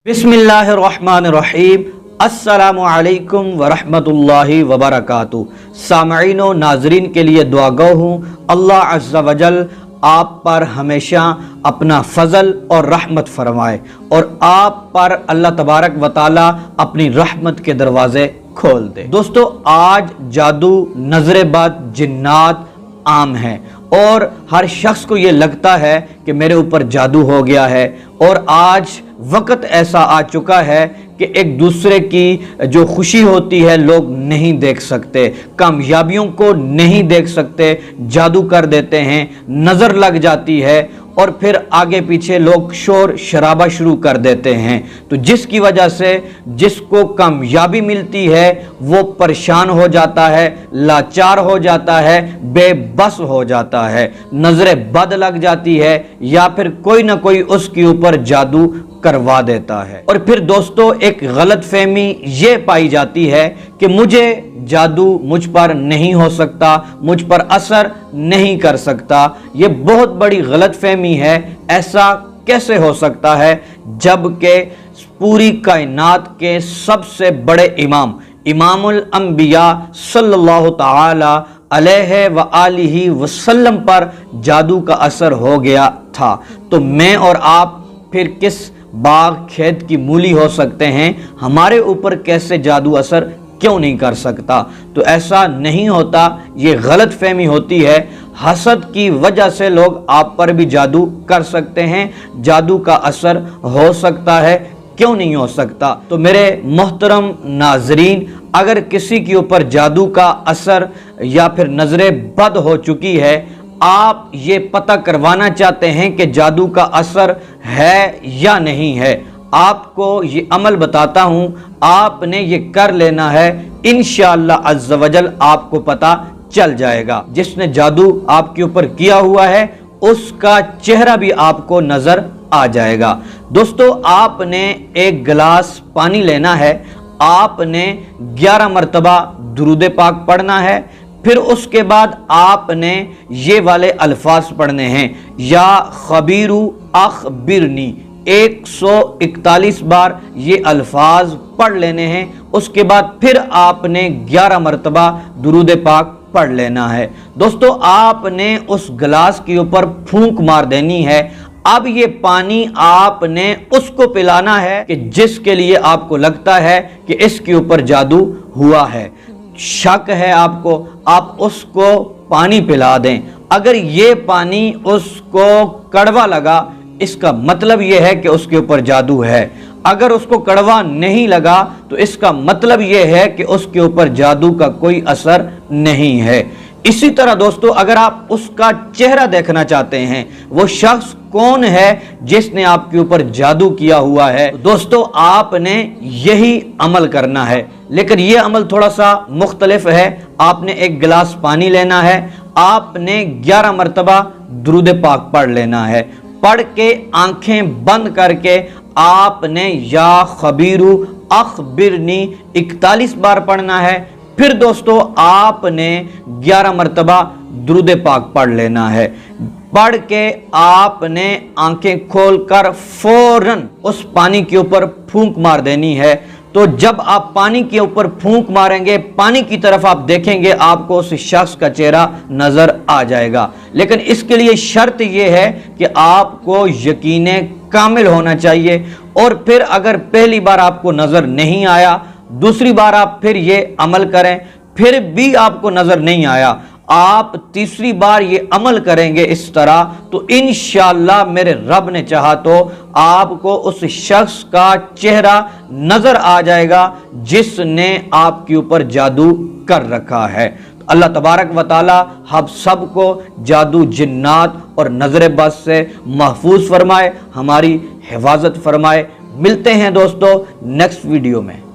बिस्मिल्लाहिर्रहमानिर्रहीम। अस्सलामु अलैकुम वरहमतुल्लाहि वबरकातुहू। सामईन व नाजरीन के लिए दुआगो हूँ अल्लाह अज़्ज़ा वजल आप पर हमेशा अपना फजल और रहमत फरमाए और आप पर अल्लाह तबारक व तआला अपनी रहमत के दरवाजे खोल दे। दोस्तों, आज जादू, नजर बद, जिन्नात आम है और हर शख्स को ये लगता है कि मेरे ऊपर जादू हो गया है। और आज वक्त ऐसा आ चुका है कि एक दूसरे की जो खुशी होती है लोग नहीं देख सकते, कामयाबियों को नहीं देख सकते, जादू कर देते हैं, नज़र लग जाती है और फिर आगे पीछे लोग शोर शराबा शुरू कर देते हैं। तो जिसकी वजह से जिसको कामयाबी मिलती है वो परेशान हो जाता है, लाचार हो जाता है, बेबस हो जाता है, नजर बद लग जाती है या फिर कोई ना कोई उसके ऊपर जादू करवा देता है। और फिर दोस्तों, एक गलत फहमी ये पाई जाती है कि मुझे जादू मुझ पर नहीं हो सकता, मुझ पर असर नहीं कर सकता। ये बहुत बड़ी गलत फहमी है। ऐसा कैसे हो सकता है जबकि पूरी कायनात के सबसे बड़े इमामुल अंबिया सल्लल्लाहु ताला अलैहि व आलिहि वसल्लम पर जादू का असर हो गया था। तो मैं और आप फिर किस बाग खेत की मूली हो सकते हैं? हमारे ऊपर कैसे जादू असर क्यों नहीं कर सकता? तो ऐसा नहीं होता, ये गलत फहमी होती है। हसद की वजह से लोग आप पर भी जादू कर सकते हैं, जादू का असर हो सकता है, क्यों नहीं हो सकता? तो मेरे मोहतरम नाजरीन, अगर किसी के ऊपर जादू का असर या फिर नजरे बद हो चुकी है, आप ये पता करवाना चाहते हैं कि जादू का असर है या नहीं है, आपको ये अमल बताता हूं, आपने ये कर लेना है। इंशाअल्लाह अज़्ज़ा वजल आपको पता चल जाएगा। जिसने जादू आपके ऊपर किया हुआ है उसका चेहरा भी आपको नजर आ जाएगा। दोस्तों, आपने एक गिलास पानी लेना है, आपने 11 मरतबा दुरूद पाक पढ़ना है, फिर उसके बाद आपने ये वाले अल्फाज पढ़ने हैं, या खबीरू अखबिरनी। 141 बार ये अल्फाज पढ़ लेने हैं। उसके बाद फिर आपने 11 मरतबा दुरूद पाक पढ़ लेना है। दोस्तों, आपने उस गिलास के ऊपर फूंक मार देनी है। अब ये पानी आपने उसको पिलाना है कि जिसके लिए आपको लगता है कि इसके ऊपर जादू हुआ है, शक है आपको, आप उसको पानी पिला दें। अगर ये पानी उसको कड़वा लगा, इसका मतलब ये है कि उसके ऊपर जादू है। अगर उसको कड़वा नहीं लगा तो इसका मतलब ये है कि उसके ऊपर जादू का कोई असर नहीं है। इसी तरह दोस्तों, अगर आप उसका चेहरा देखना चाहते हैं, वो शख्स कौन है जिसने आपके ऊपर जादू किया हुआ है, दोस्तों आपने यही अमल करना है। लेकिन यह अमल थोड़ा सा मुख्तलिफ है। आपने एक गिलास पानी लेना है, आपने 11 मरतबा दुरूद पाक पढ़ लेना है। पढ़ के आंखें बंद करके आपने या खबीरू अखबिरनी 41 बार पढ़ना है। फिर दोस्तों, आपने 11 मरतबा दुरूद पाक पढ़ लेना है। पढ़ के आपने आंखें खोलकर फौरन उस पानी के ऊपर फूंक मार देनी है। तो जब आप पानी के ऊपर फूंक मारेंगे, पानी की तरफ आप देखेंगे, आपको उस शख्स का चेहरा नजर आ जाएगा। लेकिन इसके लिए शर्त यह है कि आपको यकीन कामिल होना चाहिए। और फिर अगर पहली बार आपको नजर नहीं आया, दूसरी बार आप फिर ये अमल करें, फिर भी आपको नजर नहीं आया, आप तीसरी बार ये अमल करेंगे इस तरह, तो इंशाअल्लाह मेरे रब ने चाहा तो आपको उस शख्स का चेहरा नजर आ जाएगा जिसने आपके ऊपर जादू कर रखा है। तो अल्लाह तबारक व तआला हम सबको जादू, जिन्नात और नजर बद से महफूज फरमाए, हमारी हिफाजत फरमाए। मिलते हैं दोस्तों नेक्स्ट वीडियो में।